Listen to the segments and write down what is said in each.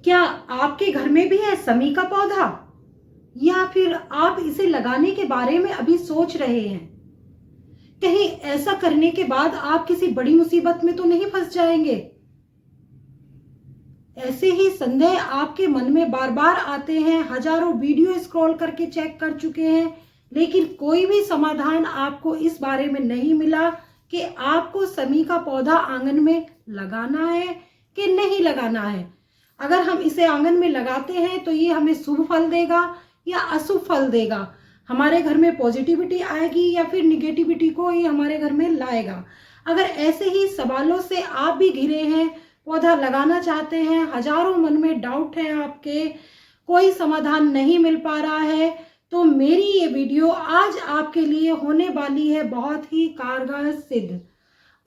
क्या आपके घर में भी है शमी का पौधा, या फिर आप इसे लगाने के बारे में अभी सोच रहे हैं? कहीं ऐसा करने के बाद आप किसी बड़ी मुसीबत में तो नहीं फंस जाएंगे? ऐसे ही संदेह आपके मन में बार बार आते हैं, हजारों वीडियो स्क्रॉल करके चेक कर चुके हैं, लेकिन कोई भी समाधान आपको इस बारे में नहीं मिला कि आपको शमी का पौधा आंगन में लगाना है कि नहीं लगाना है। अगर हम इसे आंगन में लगाते हैं तो ये हमें शुभ फल देगा या अशुभ फल देगा, हमारे घर में पॉजिटिविटी आएगी या फिर निगेटिविटी को ये हमारे घर में लाएगा। अगर ऐसे ही सवालों से आप भी घिरे हैं, पौधा लगाना चाहते हैं, हजारों मन में डाउट है आपके, कोई समाधान नहीं मिल पा रहा है, तो मेरी ये वीडियो आज आपके लिए होने वाली है बहुत ही कारगर सिद्ध।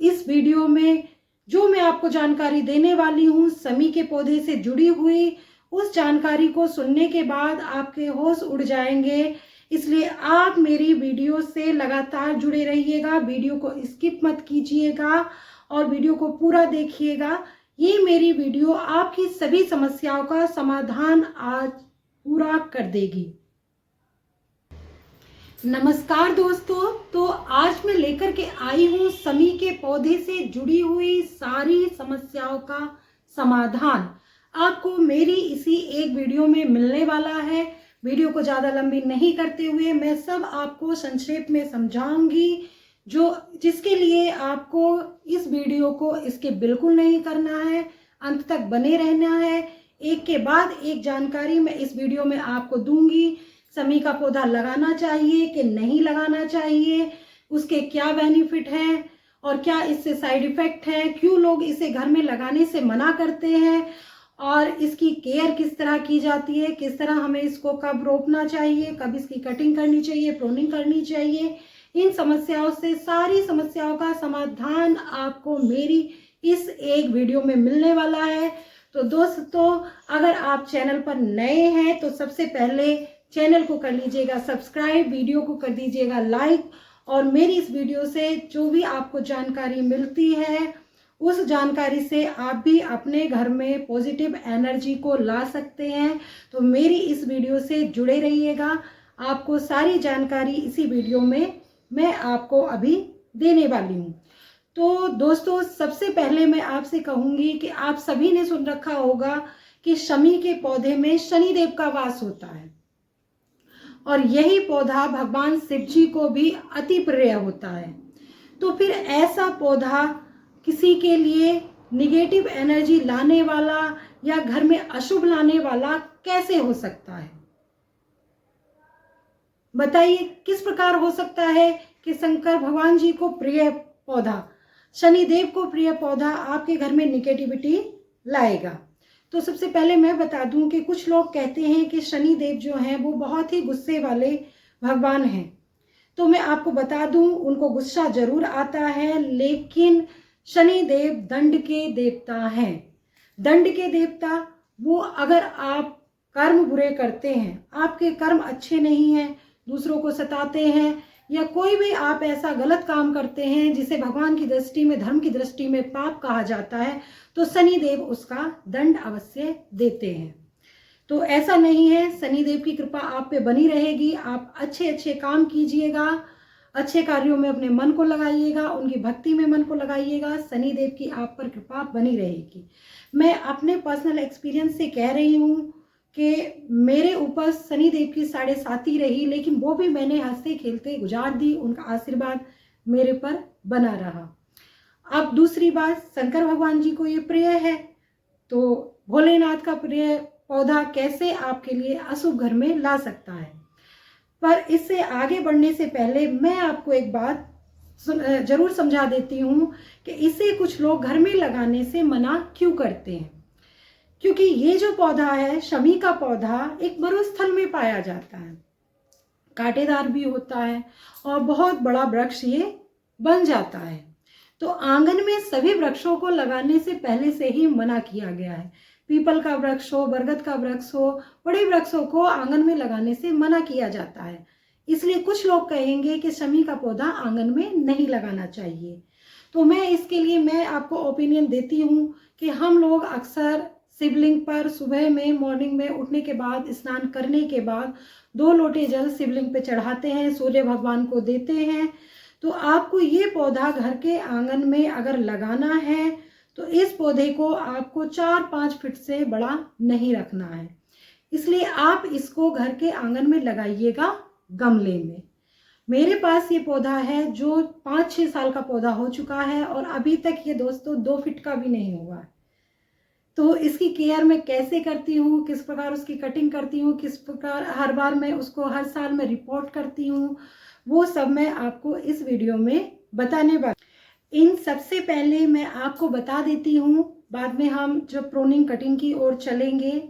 इस वीडियो में जो मैं आपको जानकारी देने वाली हूँ शमी के पौधे से जुड़ी हुई, उस जानकारी को सुनने के बाद आपके होश उड़ जाएंगे। इसलिए आप मेरी वीडियो से लगातार जुड़े रहिएगा, वीडियो को स्किप मत कीजिएगा और वीडियो को पूरा देखिएगा। ये मेरी वीडियो आपकी सभी समस्याओं का समाधान आज पूरा कर देगी। नमस्कार दोस्तों, तो आज मैं लेकर के आई हूँ शमी के पौधे से जुड़ी हुई सारी समस्याओं का समाधान। आपको मेरी इसी एक वीडियो में मिलने वाला है। वीडियो को ज़्यादा लंबी नहीं करते हुए मैं सब आपको संक्षेप में समझाऊंगी, जिसके लिए आपको इस वीडियो को इसके बिल्कुल नहीं करना है, अंत तक बने रहना है। एक के बाद एक जानकारी मैं इस वीडियो में आपको दूंगी। शमी का पौधा लगाना चाहिए कि नहीं लगाना चाहिए, उसके क्या बेनिफिट हैं और क्या इससे साइड इफेक्ट है, क्यों लोग इसे घर में लगाने से मना करते हैं और इसकी केयर किस तरह की जाती है, किस तरह हमें इसको कब रोपना चाहिए, कब इसकी कटिंग करनी चाहिए, प्रूनिंग करनी चाहिए। इन समस्याओं से सारी समस्याओं का समाधान आपको मेरी इस एक वीडियो में मिलने वाला है। तो दोस्तों, अगर आप चैनल पर नए हैं तो सबसे पहले चैनल को कर लीजिएगा सब्सक्राइब, वीडियो को कर दीजिएगा लाइक, और मेरी इस वीडियो से जो भी आपको जानकारी मिलती है उस जानकारी से आप भी अपने घर में पॉजिटिव एनर्जी को ला सकते हैं। तो मेरी इस वीडियो से जुड़े रहिएगा, आपको सारी जानकारी इसी वीडियो में मैं आपको अभी देने वाली हूँ। तो दोस्तों, सबसे पहले मैं आपसे कहूँगी कि आप सभी ने सुन रखा होगा कि शमी के पौधे में शनिदेव का वास होता है और यही पौधा भगवान शिव जी को भी अति प्रिय होता है। तो फिर ऐसा पौधा किसी के लिए निगेटिव एनर्जी लाने वाला या घर में अशुभ लाने वाला कैसे हो सकता है? बताइए किस प्रकार हो सकता है कि शंकर भगवान जी को प्रिय पौधा, शनिदेव को प्रिय पौधा आपके घर में निगेटिविटी लाएगा? तो सबसे पहले मैं बता दूं कि कुछ लोग कहते हैं कि शनिदेव जो हैं वो बहुत ही गुस्से वाले भगवान हैं। तो मैं आपको बता दूं, उनको गुस्सा जरूर आता है, लेकिन शनिदेव दंड के देवता हैं। दंड के देवता वो, अगर आप कर्म बुरे करते हैं, आपके कर्म अच्छे नहीं हैं, दूसरों को सताते हैं, या कोई भी आप ऐसा गलत काम करते हैं जिसे भगवान की दृष्टि में, धर्म की दृष्टि में पाप कहा जाता है, तो शनिदेव उसका दंड अवश्य देते हैं। तो ऐसा नहीं है, शनिदेव की कृपा आप पे बनी रहेगी। आप अच्छे अच्छे काम कीजिएगा, अच्छे कार्यों में अपने मन को लगाइएगा, उनकी भक्ति में मन को लगाइएगा, शनिदेव की आप पर कृपा बनी रहेगी। मैं अपने पर्सनल एक्सपीरियंस से कह रही हूँ कि मेरे ऊपर शनिदेव की 7.5 रही, लेकिन वो भी मैंने हंसते खेलते गुजार दी, उनका आशीर्वाद मेरे पर बना रहा। अब दूसरी बात, शंकर भगवान जी को ये प्रिय है, तो भोलेनाथ का प्रिय पौधा कैसे आपके लिए अशुभ घर में ला सकता है? पर इससे आगे बढ़ने से पहले मैं आपको एक बात जरूर समझा देती हूँ कि इसे कुछ लोग घर में लगाने से मना क्यों करते हैं। क्योंकि ये जो पौधा है, शमी का पौधा, एक मरुस्थल में पाया जाता है, कांटेदार भी होता है और बहुत बड़ा वृक्ष ये बन जाता है। तो आंगन में सभी वृक्षों को लगाने से पहले से ही मना किया गया है। पीपल का वृक्ष हो, बरगद का वृक्ष हो, बड़े वृक्षों को आंगन में लगाने से मना किया जाता है। इसलिए कुछ लोग कहेंगे कि शमी का पौधा आंगन में नहीं लगाना चाहिए। तो मैं इसके लिए आपको ओपिनियन देती हूँ कि हम लोग अक्सर शिवलिंग पर सुबह में मॉर्निंग में उठने के बाद, स्नान करने के बाद 2 लोटे जल शिवलिंग पे चढ़ाते हैं, सूर्य भगवान को देते हैं। तो आपको ये पौधा घर के आंगन में अगर लगाना है तो इस पौधे को आपको 4-5 फीट से बड़ा नहीं रखना है, इसलिए आप इसको घर के आंगन में लगाइएगा गमले में। मेरे पास ये पौधा है जो 5-6 साल का पौधा हो चुका है और अभी तक ये दोस्तों 2 फीट का भी नहीं हुआ है। तो इसकी केयर मैं कैसे करती हूँ, किस प्रकार उसकी कटिंग करती हूँ, किस प्रकार हर बार मैं उसको हर साल में रिपोर्ट करती हूँ, वो सब मैं आपको इस वीडियो में बताने वाली। इन सबसे पहले मैं आपको बता देती हूँ, बाद में हम जब प्रूनिंग कटिंग की ओर चलेंगे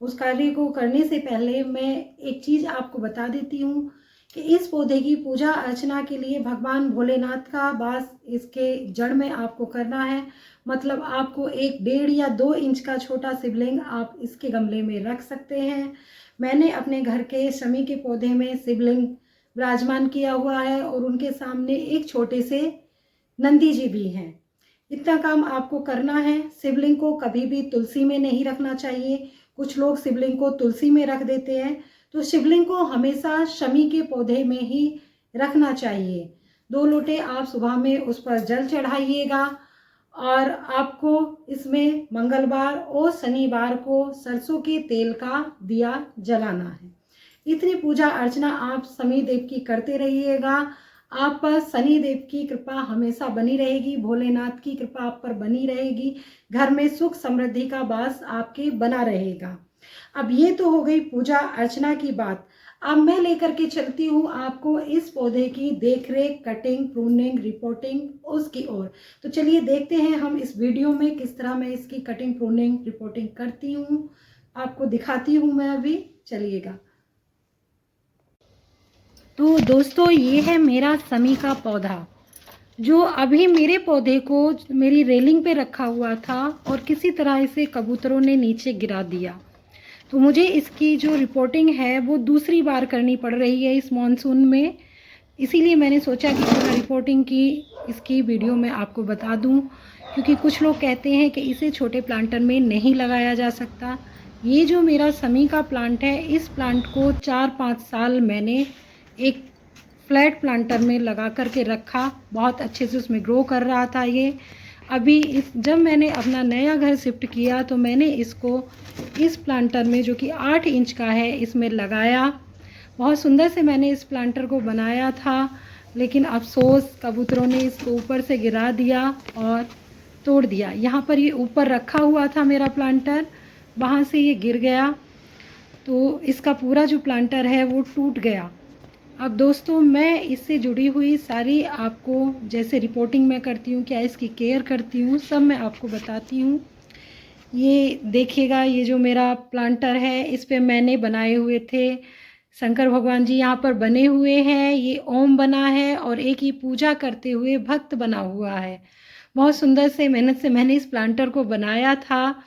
उस कार्य को करने से पहले मैं एक चीज़ आपको बता देती हूँ कि इस पौधे की पूजा अर्चना के लिए भगवान भोलेनाथ का वास इसके जड़ में आपको करना है। मतलब आपको 1-1.5 या 2 इंच का छोटा शिवलिंग आप इसके गमले में रख सकते हैं। मैंने अपने घर के शमी के पौधे में शिवलिंग विराजमान किया हुआ है और उनके सामने एक छोटे से नंदी जी भी हैं। इतना काम आपको करना है। शिवलिंग को कभी भी तुलसी में नहीं रखना चाहिए। कुछ लोग शिवलिंग को तुलसी में रख देते हैं, तो शिवलिंग को हमेशा शमी के पौधे में ही रखना चाहिए। 2 लोटे आप सुबह में उस पर जल चढ़ाइएगा और आपको इसमें मंगलवार और शनिवार को सरसों के तेल का दिया जलाना है। इतनी पूजा अर्चना आप शनि देव की करते रहिएगा। आप पर शनि देव की कृपा हमेशा बनी रहेगी, भोलेनाथ की कृपा आप पर बनी रहेगी, घर में सुख समृद्धि का वास आपके बना रहेगा। अब ये तो हो गई पूजा अर्चना की बात। अब मैं लेकर के चलती हूँ आपको इस पौधे की देखरेख, कटिंग, प्रूनिंग, रिपोर्टिंग उसकी ओर। तो चलिए देखते हैं हम इस वीडियो में किस तरह मैं इसकी कटिंग, प्रूनिंग, रिपोर्टिंग करती हूँ, आपको दिखाती हूँ मैं अभी। चलिएगा। तो दोस्तों ये है मेरा शमी का पौधा जो अभी मेरे पौधे को मेरी रेलिंग पे रखा हुआ था और किसी तरह इसे कबूतरों ने नीचे गिरा दिया। तो मुझे इसकी जो रिपोर्टिंग है वो दूसरी बार करनी पड़ रही है इस मॉनसून में, इसीलिए मैंने सोचा कि मैं रिपोर्टिंग की इसकी वीडियो में आपको बता दूं, क्योंकि कुछ लोग कहते हैं कि इसे छोटे प्लांटर में नहीं लगाया जा सकता। ये जो मेरा शमी का प्लांट है, इस प्लांट को 4-5 साल मैंने एक फ्लैट प्लांटर में लगा करके रखा, बहुत अच्छे से उसमें ग्रो कर रहा था ये। अभी जब मैंने अपना नया घर शिफ्ट किया तो मैंने इसको इस प्लांटर में जो कि 8 इंच का है इसमें लगाया। बहुत सुंदर से मैंने इस प्लांटर को बनाया था, लेकिन अफसोस कबूतरों ने इसको ऊपर से गिरा दिया और तोड़ दिया। यहाँ पर ये ऊपर रखा हुआ था मेरा प्लांटर, वहाँ से ये गिर गया, तो इसका पूरा जो प्लांटर है वो टूट गया। अब दोस्तों मैं इससे जुड़ी हुई सारी आपको, जैसे रिपोर्टिंग मैं करती हूँ, क्या इसकी केयर करती हूँ, सब मैं आपको बताती हूँ। ये देखिएगा, ये जो मेरा प्लांटर है इस पे मैंने बनाए हुए थे शंकर भगवान जी, यहाँ पर बने हुए हैं। ये ओम बना है और एक ये पूजा करते हुए भक्त बना हुआ है। बहुत सुंदर से मेहनत से मैंने इस प्लांटर को बनाया था,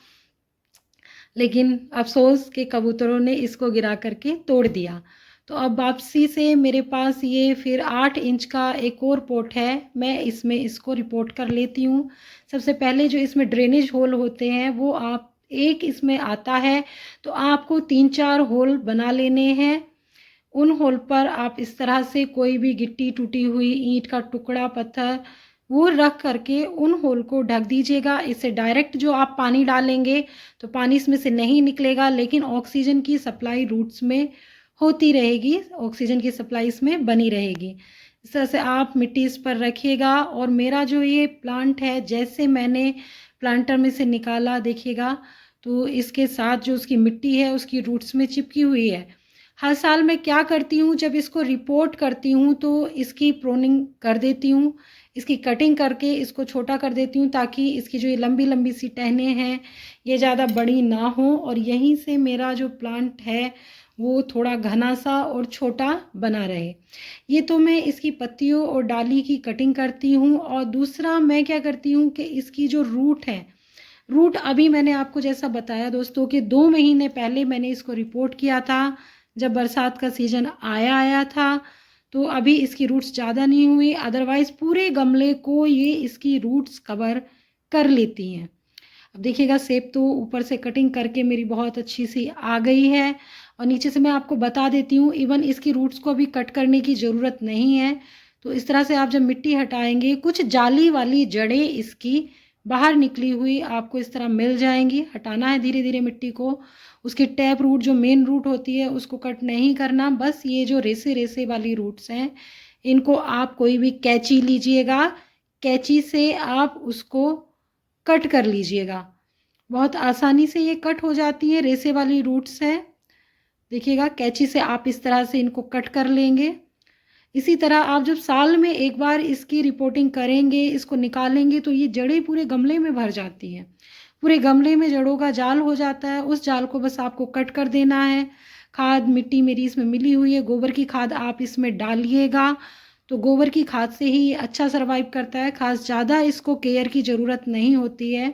लेकिन अफसोस के कबूतरों ने इसको गिरा करके तोड़ दिया। तो अब वापसी से मेरे पास ये फिर 8 इंच का एक और पोट है, मैं इसमें इसको रिपोर्ट कर लेती हूँ। सबसे पहले जो इसमें ड्रेनेज होल होते हैं वो आप एक इसमें आता है, तो आपको 3-4 होल बना लेने हैं। उन होल पर आप इस तरह से कोई भी गिट्टी, टूटी हुई ईंट का टुकड़ा, पत्थर वो रख करके उन होल को ढक दीजिएगा। इससे डायरेक्ट जो आप पानी डालेंगे तो पानी इसमें से नहीं निकलेगा, लेकिन ऑक्सीजन की सप्लाई रूट्स में होती रहेगी, ऑक्सीजन की सप्लाई इसमें बनी रहेगी। इस तरह से आप मिट्टी इस पर रखिएगा। और मेरा जो ये प्लांट है, जैसे मैंने प्लांटर में से निकाला देखिएगा, तो इसके साथ जो उसकी मिट्टी है उसकी रूट्स में चिपकी हुई है। हर साल मैं क्या करती हूँ, जब इसको रिपोर्ट करती हूँ तो इसकी प्रूनिंग कर देती हूँ, इसकी कटिंग करके इसको छोटा कर देती हूँ, ताकि इसकी जो ये लंबी लंबी सी टहनियाँ हैं ये ज़्यादा बड़ी ना हो और यहीं से मेरा जो प्लांट है वो थोड़ा घना सा और छोटा बना रहे। ये तो मैं इसकी पत्तियों और डाली की कटिंग करती हूँ। और दूसरा मैं क्या करती हूँ कि इसकी जो रूट है, रूट अभी मैंने आपको जैसा बताया दोस्तों कि 2 महीने पहले मैंने इसको रिपोर्ट किया था, जब बरसात का सीजन आया था। तो अभी इसकी रूट्स ज़्यादा नहीं हुई, अदरवाइज़ पूरे गमले को ये इसकी रूट्स कवर कर लेती हैं। अब देखिएगा शेप तो ऊपर से कटिंग करके मेरी बहुत अच्छी सी आ गई है। और नीचे से मैं आपको बता देती हूँ, इवन इसकी रूट्स को भी कट करने की ज़रूरत नहीं है। तो इस तरह से आप जब मिट्टी हटाएंगे, कुछ जाली वाली जड़ें इसकी बाहर निकली हुई आपको इस तरह मिल जाएंगी। हटाना है धीरे धीरे मिट्टी को। उसकी टैप रूट जो मेन रूट होती है उसको कट नहीं करना, बस ये जो रेसे रेसे वाली रूट्स हैं इनको आप कोई भी कैंची लीजिएगा, कैंची से आप उसको कट कर लीजिएगा। बहुत आसानी से ये कट हो जाती है, रेसे वाली रूट्स हैं। देखिएगा कैंची से आप इस तरह से इनको कट कर लेंगे। इसी तरह आप जब साल में एक बार इसकी रिपोर्टिंग करेंगे, इसको निकालेंगे, तो ये जड़ें पूरे गमले में भर जाती हैं। पूरे गमले में जड़ों का जाल हो जाता है। उस जाल को बस आपको कट कर देना है। खाद मिट्टी मेरी इसमें मिली हुई है, गोबर की खाद आप इसमें डालिएगा। तो गोबर की खाद से ही अच्छा सर्वाइव करता है, खास ज़्यादा इसको केयर की ज़रूरत नहीं होती है।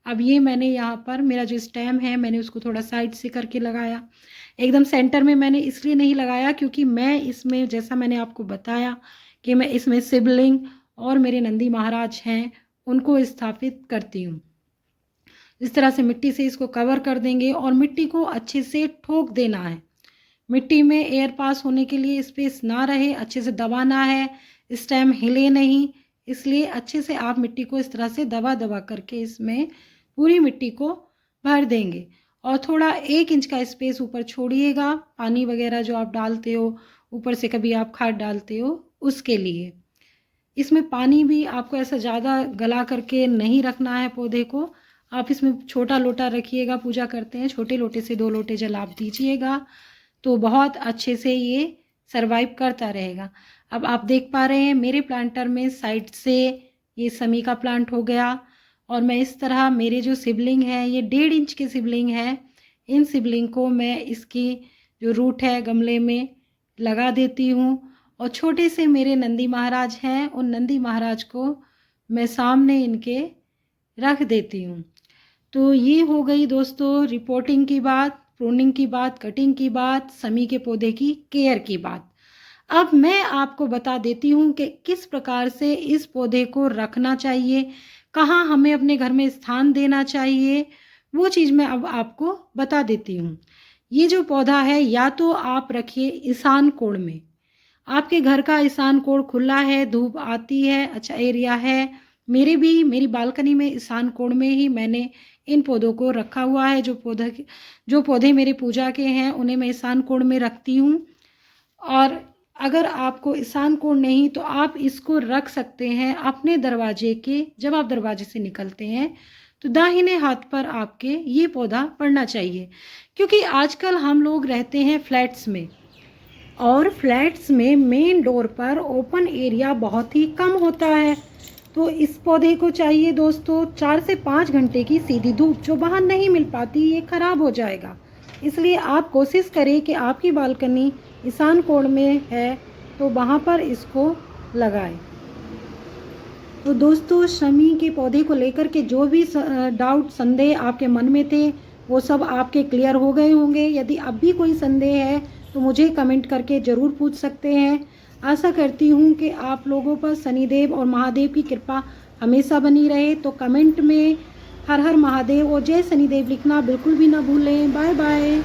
अब ये मैंने यहाँ पर मेरा जो स्टेम है मैंने उसको थोड़ा साइड से करके लगाया। एकदम सेंटर में मैंने इसलिए नहीं लगाया क्योंकि मैं इसमें, जैसा मैंने आपको बताया कि मैं इसमें शिवलिंग और मेरे नंदी महाराज हैं उनको स्थापित करती हूँ। इस तरह से मिट्टी से इसको कवर कर देंगे और मिट्टी को अच्छे से ठोक देना है। मिट्टी में एयर पास होने के लिए स्पेस ना रहे, अच्छे से दबाना है, स्टेम हिले नहीं, इसलिए अच्छे से आप मिट्टी को इस तरह से दबा दबा करके इसमें पूरी मिट्टी को भर देंगे। और थोड़ा 1 इंच का स्पेस ऊपर छोड़िएगा, पानी वगैरह जो आप डालते हो, ऊपर से कभी आप खाद डालते हो उसके लिए। इसमें पानी भी आपको ऐसा ज़्यादा गला करके नहीं रखना है पौधे को। आप इसमें छोटा लोटा रखिएगा, पूजा करते हैं, छोटे लोटे से 2 लोटे जल आप दीजिएगा तो बहुत अच्छे से ये सरवाइव करता रहेगा। अब आप देख पा रहे हैं मेरे प्लांटर में साइड से ये समी का प्लांट हो गया और मैं इस तरह, मेरे जो सिबलिंग है ये 1.5 इंच के सिबलिंग है, इन सिबलिंग को मैं इसकी जो रूट है गमले में लगा देती हूँ। और छोटे से मेरे नंदी महाराज हैं, उन नंदी महाराज को मैं सामने इनके रख देती हूँ। तो ये हो गई दोस्तों रिपोर्टिंग की बात, प्रूनिंग की बात, कटिंग की बात, समी के पौधे की केयर की बात। अब मैं आपको बता देती हूँ कि किस प्रकार से इस पौधे को रखना चाहिए, कहाँ हमें अपने घर में स्थान देना चाहिए, वो चीज़ मैं अब आपको बता देती हूँ। ये जो पौधा है या तो आप रखिए ईशान कोण में, आपके घर का ईशान कोण खुला है, धूप आती है, अच्छा एरिया है। मेरी बालकनी में ईशान कोण में ही मैंने इन पौधों को रखा हुआ है। जो पौधे मेरे पूजा के हैं उन्हें मैं ईशान कोण में रखती हूँ। और अगर आपको ईशान कोण नहीं तो आप इसको रख सकते हैं अपने दरवाजे के, जब आप दरवाजे से निकलते हैं तो दाहिने हाथ पर आपके ये पौधा पड़ना चाहिए। क्योंकि आजकल हम लोग रहते हैं फ्लैट्स में और फ्लैट्स में मेन डोर पर ओपन एरिया बहुत ही कम होता है। तो इस पौधे को चाहिए दोस्तों 4 से 5 घंटे की सीधी धूप, जो बाहर नहीं मिल पाती, ये खराब हो जाएगा। इसलिए आप कोशिश करें कि आपकी बालकनी ईशान कोण में है तो वहाँ पर इसको लगाएं। तो दोस्तों शमी के पौधे को लेकर के जो भी डाउट, संदेह आपके मन में थे वो सब आपके क्लियर हो गए होंगे। यदि अब भी कोई संदेह है तो मुझे कमेंट करके ज़रूर पूछ सकते हैं। आशा करती हूँ कि आप लोगों पर शनिदेव और महादेव की कृपा हमेशा बनी रहे। तो कमेंट में हर हर महादेव और जय शनिदेव लिखना बिल्कुल भी ना भूलें। Bye bye.